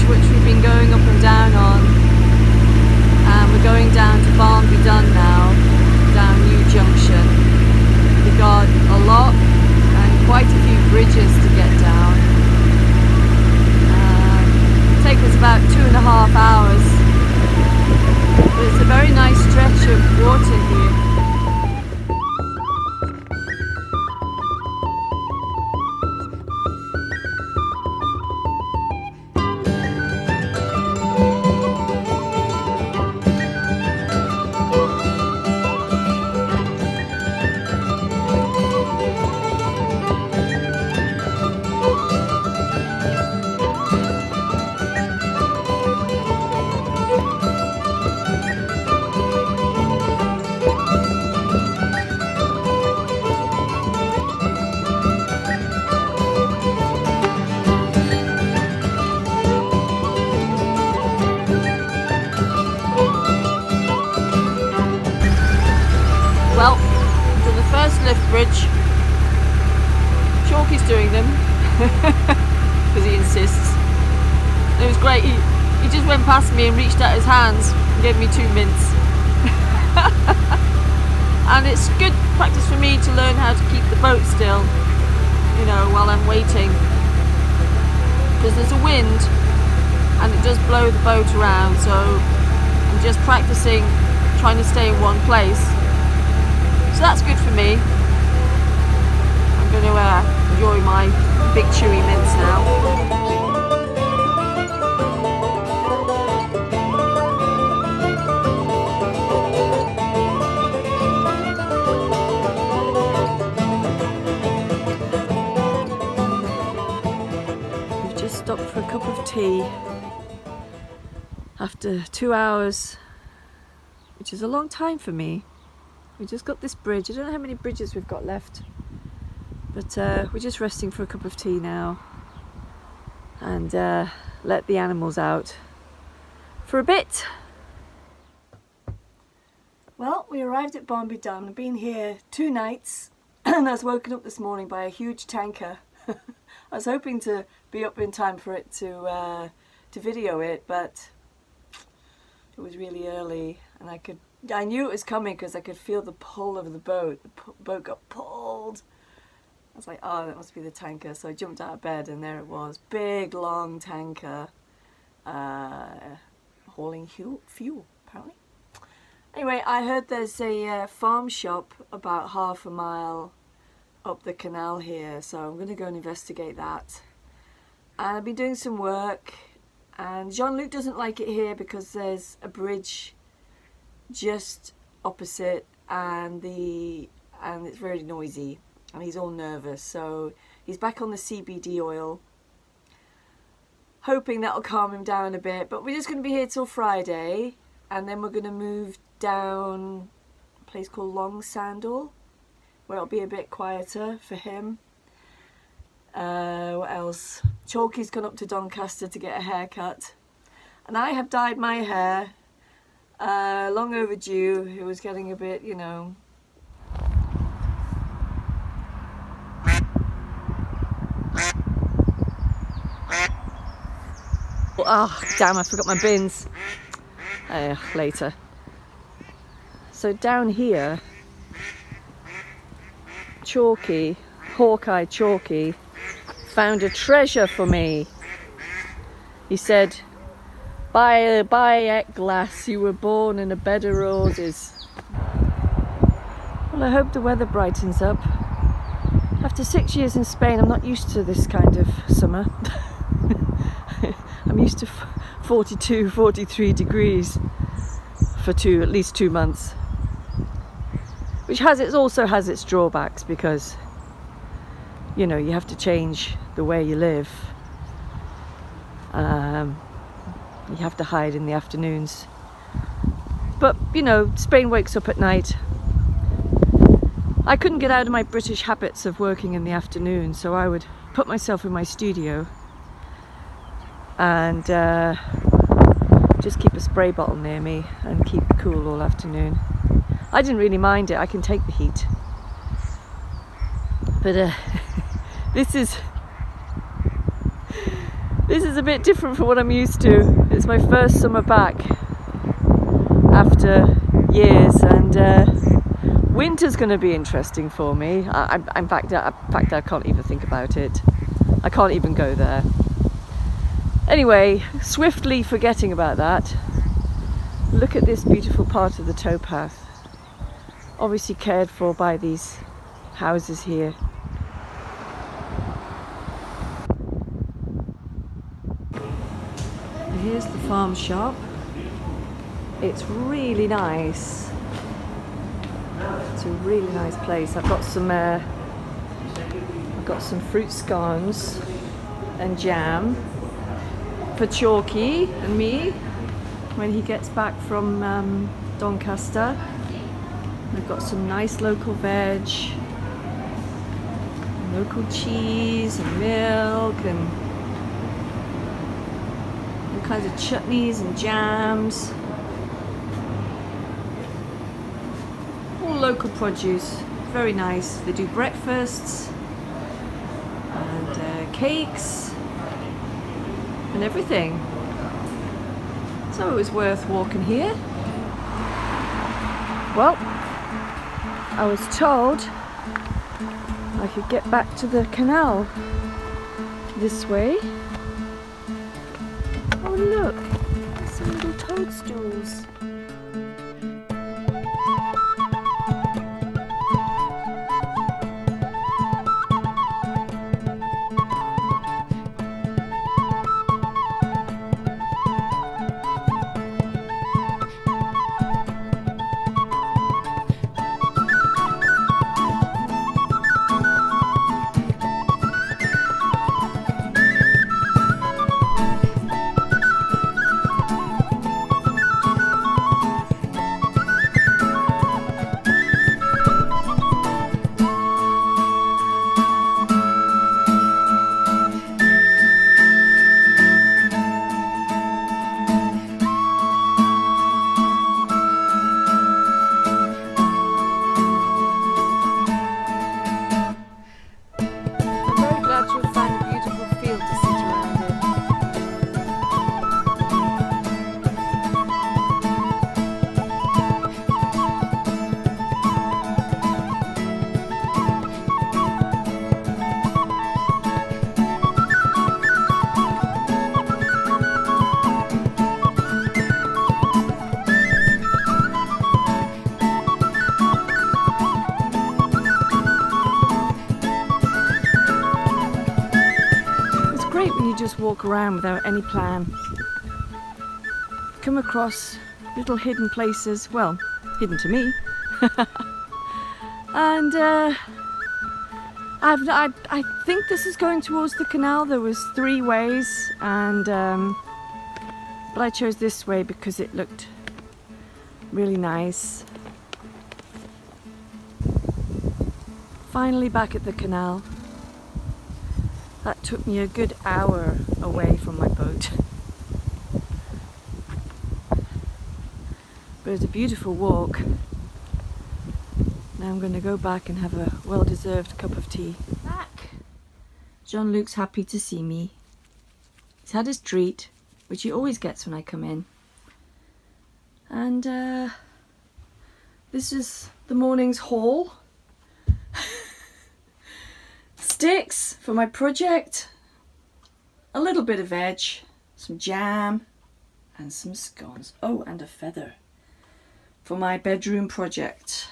Which we've been going up and down on, and we're going down to Barnby now, down New Junction. We've got a lot and quite a few bridges to get down. It'll take us about 2.5 hours, but it's a very nice stretch of water here. Well, to the first lift bridge. Chalky's doing them because he insists. It was great. He just went past me and reached out his hands and gave me 2 mints. And it's good practice for me to learn how to keep the boat still, you know, while I'm waiting, because there's a wind and it does blow the boat around. So I'm just practicing trying to stay in one place. So that's good for me. I'm going to enjoy my big chewy mints now. We've just stopped for a cup of tea after 2 hours, which is a long time for me. We just got this bridge. I don't know how many bridges we've got left, but we're just resting for a cup of tea now and let the animals out for a bit. Well, we arrived at Barnby. I've been here 2 nights and I was woken up this morning by a huge tanker. I was hoping to be up in time for it to video it, but it was really early and I knew it was coming because I could feel the pull of the boat. The boat got pulled. I was like, oh, that must be the tanker. So I jumped out of bed and there it was. Big, long tanker hauling fuel, apparently. Anyway, I heard there's a farm shop about half a mile up the canal here. So I'm going to go and investigate that. And I've been doing some work. And Jean-Luc doesn't like it here because there's a bridge just opposite and it's very noisy and he's all nervous, so he's back on the CBD oil, hoping that'll calm him down a bit. But we're just going to be here till Friday and then we're going to move down a place called Long Sandal where it'll be a bit quieter for him. What else? Chalky's gone up to Doncaster to get a haircut and I have dyed my hair. Long overdue. It was getting a bit, you know. Oh, damn, I forgot my bins. Later. So down here, Chalky, Hawkeye Chalky, found a treasure for me. He said, By at glass, you were born in a bed of roses. Well, I hope the weather brightens up. After 6 years in Spain, I'm not used to this kind of summer. I'm used to 42, 43 degrees for at least 2 months. Which also has its drawbacks because, you know, you have to change the way you live. You have to hide in the afternoons. But, you know, Spain wakes up at night I couldn't get out of my British habits of working in the afternoon, so I would put myself in my studio and just keep a spray bottle near me and keep cool all afternoon. I didn't really mind it, I can take the heat. But this is a bit different from what I'm used to. It's my first summer back after years, and winter's going to be interesting for me. In fact, I can't even think about it. I can't even go there. Anyway, swiftly forgetting about that, look at this beautiful part of the towpath. Obviously cared for by these houses here. Here's the farm shop. It's really nice. It's a really nice place. I've got some fruit scones and jam for Chalky and me when he gets back from Doncaster. I've got some nice local veg, local cheese and milk and all kinds of chutneys and jams. All local produce, very nice. They do breakfasts and cakes and everything. So it was worth walking here. Well, I was told I could get back to the canal this way. Oh look, there's some little toadstools. Just walk around without any plan. Come across little hidden places, well, hidden to me. And I think this is going towards the canal. There was 3 ways, and but I chose this way because it looked really nice. Finally back at the canal. That took me a good hour away from my boat. But it was a beautiful walk. Now I'm going to go back and have a well-deserved cup of tea. Back! Jean-Luc's happy to see me. He's had his treat, which he always gets when I come in. And this is the morning's haul. Sticks for my project, a little bit of veg, some jam and some scones. Oh, and a feather for my bedroom project,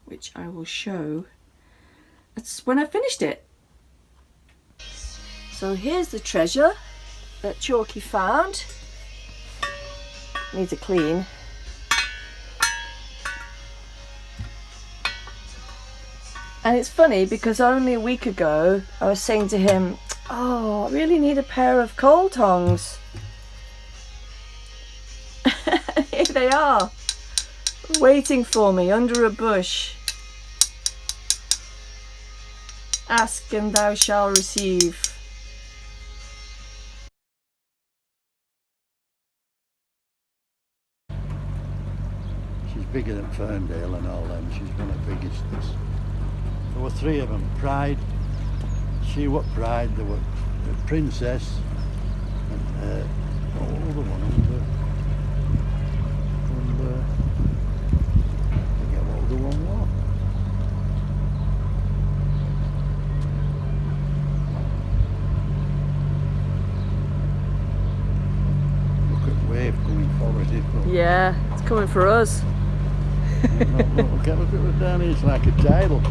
which I will show when I finished it. So here's the treasure that Chalky found. Needs a clean. And it's funny because only a week ago I was saying to him, oh, I really need a pair of coal tongs. Here they are, waiting for me under a bush. Ask and thou shalt receive. She's bigger than Ferndale and all them. She's one of the biggest. There were 3 of them. Pride. She was Pride. There were Princess. And what was the other one? I forget what the one was. Look at wave coming forward. Yeah, it's coming for us. Look at it down here. It's like a tidal.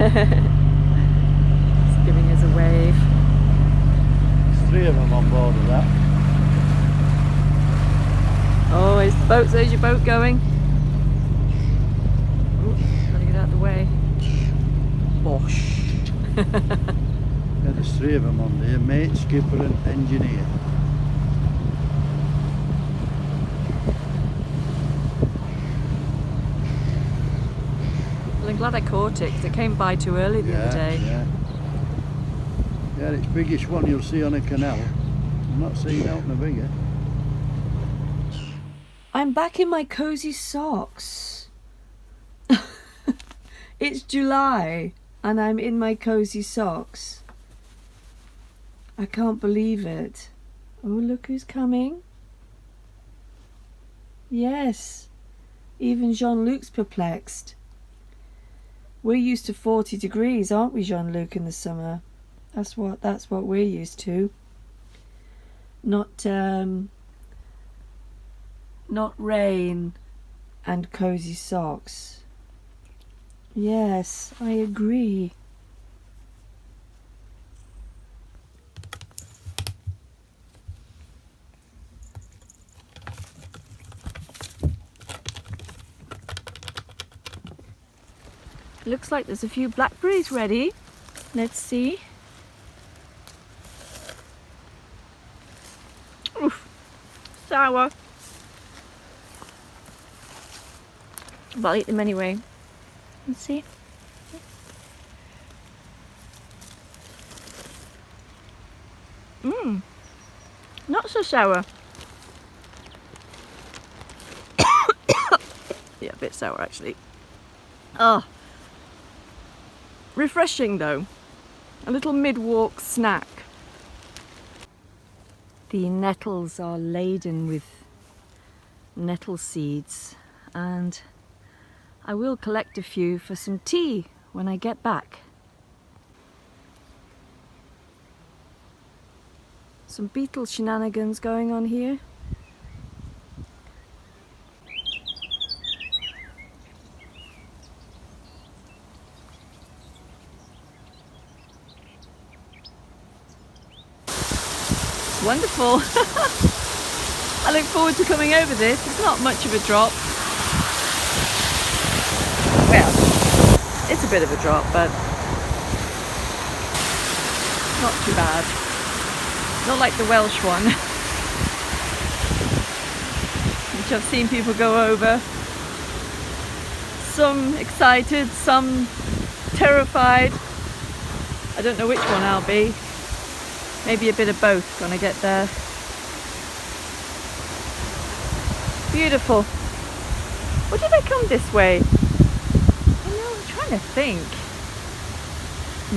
It's giving us a wave. There's 3 of them on board of that. Oh, is the boat? There's your boat going. Ooh, gotta get out of the way. Bosh. Yeah, there's 3 of them on there. Mate, skipper and engineer. Well, I'm glad I caught it because it came by too early the other day. Yeah, it's the biggest one you'll see on a canal. I'm not seeing out no bigger. I'm back in my cozy socks. It's July and I'm in my cozy socks. I can't believe it. Oh, look who's coming. Yes, even Jean-Luc's perplexed. We're used to 40 degrees, aren't we, Jean-Luc, in the summer? That's what we're used to. Not rain and cozy socks. Yes, I agree. Looks like there's a few blackberries ready. Let's see. Oof, sour. But I'll eat them anyway. Let's see. Mmm, not so sour. Yeah, a bit sour actually. Oh, refreshing though. A little mid-walk snack. The nettles are laden with nettle seeds, and I will collect a few for some tea when I get back. Some beetle shenanigans going on here. Wonderful. I look forward to coming over this. It's not much of a drop. Well, it's a bit of a drop, but not too bad. Not like the Welsh one, which I've seen people go over. Some excited, some terrified. I don't know which one I'll be. Maybe a bit of both when I get there. Beautiful. Or did I come this way? I know, I'm trying to think.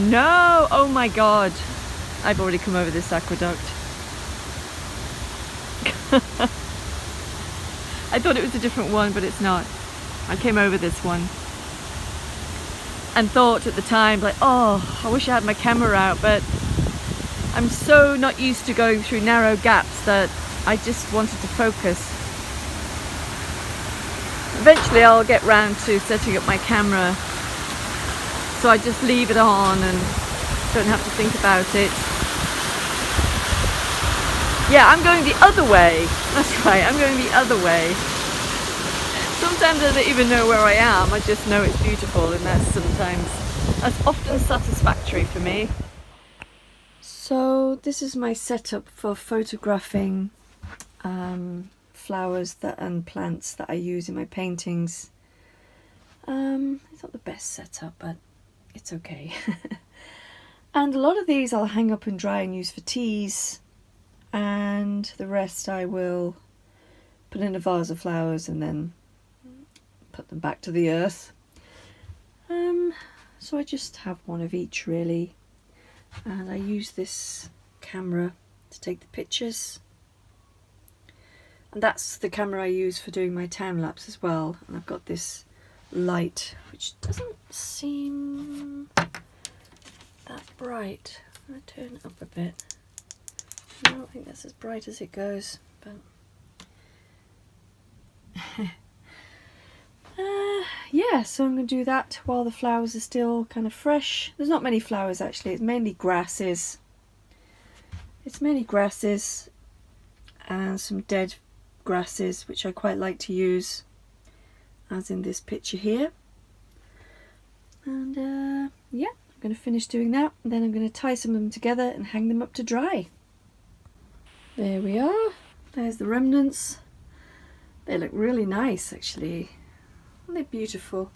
No, oh my God. I've already come over this aqueduct. I thought it was a different one, but it's not. I came over this one. And thought at the time, like, oh, I wish I had my camera out, but I'm so not used to going through narrow gaps that I just wanted to focus. Eventually I'll get round to setting up my camera, so I just leave it on and don't have to think about it. Yeah, I'm going the other way. That's right, I'm going the other way. Sometimes I don't even know where I am, I just know it's beautiful, and that's often satisfactory for me. So this is my setup for photographing flowers and plants that I use in my paintings. It's not the best setup, but it's okay. And a lot of these I'll hang up and dry and use for teas, and the rest I will put in a vase of flowers and then put them back to the earth. So I just have one of each really, and I use this camera to take the pictures, and that's the camera I use for doing my time lapse as well. And I've got this light which doesn't seem that bright. I'm going to turn it up a bit. I don't think that's as bright as it goes, but yeah, so I'm going to do that while the flowers are still kind of fresh. There's not many flowers actually, it's mainly grasses. It's mainly grasses and some dead grasses, which I quite like to use, as in this picture here. And yeah, I'm going to finish doing that, and then I'm going to tie some of them together and hang them up to dry. There we are, there's the remnants. They look really nice actually. They're beautiful.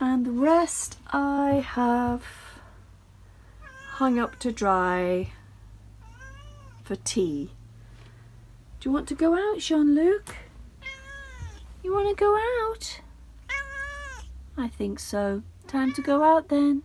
And the rest I have hung up to dry for tea. Do you want to go out, Jean-Luc? You want to go out? I think so. Time to go out then.